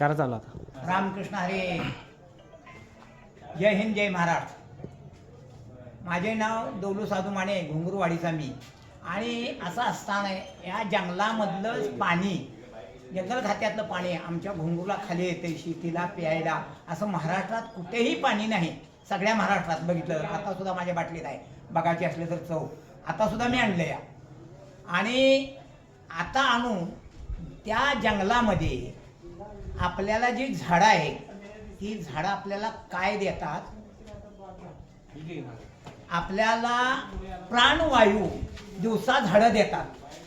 करा चालू आता. रामकृष्ण हरे. जय हिंद, जय महाराष्ट्र. माझे नाव दौलू साधू माने, घुंगरूवाडीचा मी. आणि असं असताना या जंगलामधलं पाणी, जंगल खात्यातलं पाणी आमच्या घुंगरूला खाली येते शेतीला प्यायला. असं महाराष्ट्रात कुठेही पाणी नाही. सगळ्या महाराष्ट्रात बघितलं, आता सुद्धा माझ्या बाटलीत आहे, बघायची असले तर चव. आता सुद्धा मी आणलं या. आणि आता आणून त्या जंगलामध्ये आपल्याला जी झाडं आहेत, ती झाडं आपल्याला काय देतात? आपल्याला प्राणवायू. दिवसा झाडं देतात.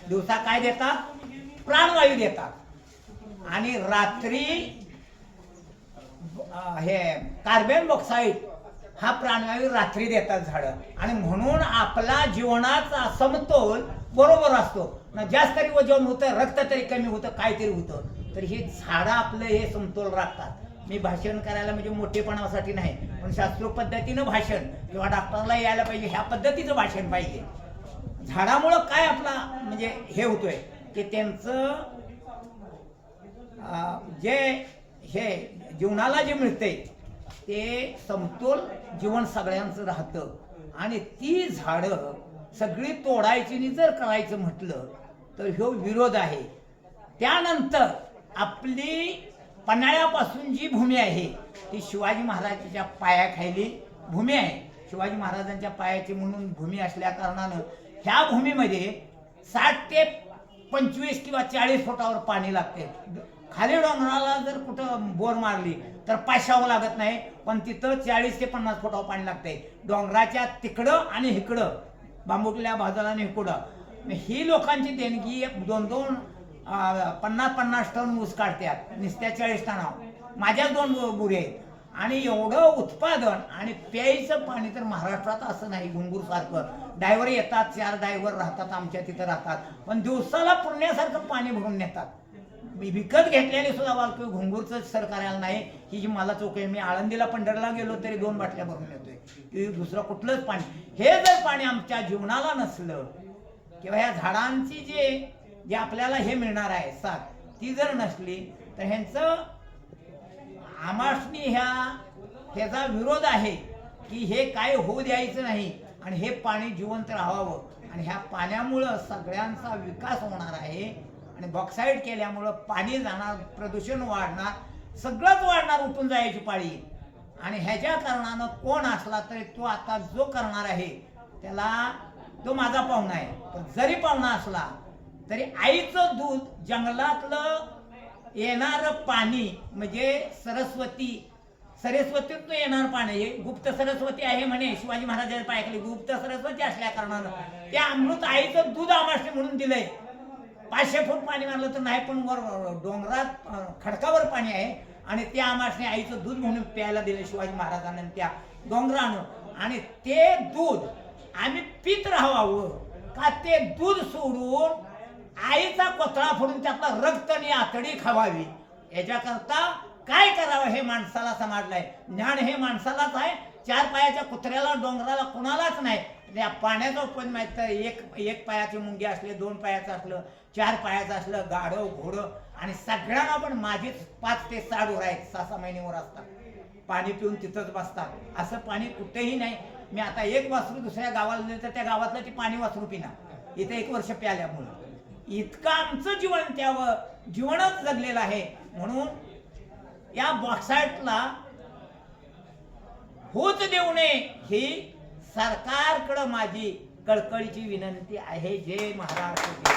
दिवसा काय देतात? प्राणवायू देतात. आणि रात्री हे कार्बन डायऑक्साईड हा प्राणवायू रात्री देतात झाडं. आणि म्हणून आपला जीवनाचा समतोल बरोबर असतो ना. जास्त तरी वजन होतं, रक्त तरी कमी होतं, काहीतरी होतं, तर हे झाडं आपलं हे समतोल राखतात. मी भाषण करायला म्हणजे मोठेपणासाठी नाही, पण शास्त्रोक्त पद्धतीनं भाषण किंवा डॉक्टरला यायला पाहिजे ह्या पद्धतीचं भाषण पाहिजे. झाडामुळं काय आपला म्हणजे हे होतोय की त्यांचं जे हे जीवनाला जे मिळतंय ते समतोल जीवन सगळ्यांचं राहतं. आणि ती झाडं सगळी तोडायची आणि जर करायचं म्हटलं तर ह्यो विरोध आहे. त्यानंतर आपली पन्हाळ्यापासून जी भूमी आहे ती शिवाजी महाराजांच्या पायाखाली भूमी आहे. शिवाजी महाराजांच्या पायाची म्हणून भूमी असल्या कारणानं ह्या भूमीमध्ये 60 ते 25 किंवा 40 फुटावर पाणी लागते. खाली डोंगराला जर कुठं बोर मारली तर पाशावं लागत नाही, पण तिथं 40 ते 50 फुटावर पाणी लागते. डोंगराच्या तिकडं आणि इकडं, बांबुकल्या बाजूला आणि इकडं ही लोकांची देणगी 2-2 50-50 टन ऊस काढतात. नुसत्या 40 टनावर माझ्या 2 बुरे आहेत. आणि एवढं उत्पादन आणि प्यायचं पाणी तर महाराष्ट्रात असं नाही. घुंगूर सारखं डायव्हर येतात, 4 डायव्हर राहतात आमच्या तिथं राहतात, पण दिवसाला पुण्यासारखं पाणी भरून नेतात. मी विकत घेतलेले सुद्धा वाळकी घुंगूरचं सरकाराला नाही. ही जी मला चौक आहे, मी आळंदीला पंढरला गेलो तरी 2 बाटल्या भरून येतोय, की दुसरं कुठलंच पाणी. हे जर पाणी आमच्या जीवनाला नसलं किंवा ह्या झाडांची जे आपल्याला हे मिळणार आहे साथ, ती जर नसली तर ह्यांचं आमासनी ह्याचा विरोध आहे की हे काय होऊ द्यायचं नाही आणि हे पाणी जिवंत राहावं. आणि ह्या पाण्यामुळं सगळ्यांचा विकास होणार आहे. आणि बॉक्साईड केल्यामुळं पाणी जाणार, प्रदूषण वाढणार, सगळंच वाढणार, उठून जायची पाळी. आणि ह्याच्या कारणानं कोण असला तरी तो आता जो करणार आहे त्याला, तो माझा पाहुणा आहे. पण जरी पाहुणा असला तरी आईचं दूध, जंगलातलं येणारं पाणी म्हणजे सरस्वतीतून येणार पाणी, हे गुप्त सरस्वती आहे म्हणे शिवाजी महाराजांच्या पायाखाली. गुप्त सरस्वती असल्या कारणानं त्या अमृत आईचं दूध आमाशे म्हणून दिलंय. 500 फूट पाणी मारलं तर नाही, पण वर डोंगरात खडकावर पाणी आहे आणि त्या आमाशने आईचं दूध म्हणून प्यायला दिलं शिवाजी महाराजांना त्या डोंगरानं. आणि ते दूध आम्ही पित राहावं का ते दूध सोडून आईचा कोथळा फोडून त्यातला रक्त आणि आतडी खावावी, याच्याकरता काय करावं हे माणसाला समजलंय. ज्ञान हे माणसालाच आहे. 4 पायाच्या कुत्र्याला, डोंगराला कुणालाच नाही. त्या पाण्याचा उपयोग माहित तर एक पायाची मुंगी असले, 2 पायाचं असलं, 4 पायाचं असलं, गाढव घोडं, आणि सगळ्यांना पण माझीच 5 ते 6 डोर आहेत, 6-6 महिन्यावर असतात. पाणी पिऊन तिथंच बसतात. असं पाणी कुठेही नाही. मी आता एक वासरू दुसऱ्या गावाला दिलं तर त्या गावातलं ती पाणी वासरू पिणार, इथं 1 वर्ष प्याल्यामुळं. इतकं आमचं जीवन त्यावर जीवनच जगलेलं आहे. म्हणून या बॉक्साईटला होत देऊ नये ही सरकारकडं माझी कळकळीची विनंती आहे. जय महाराष्ट्र.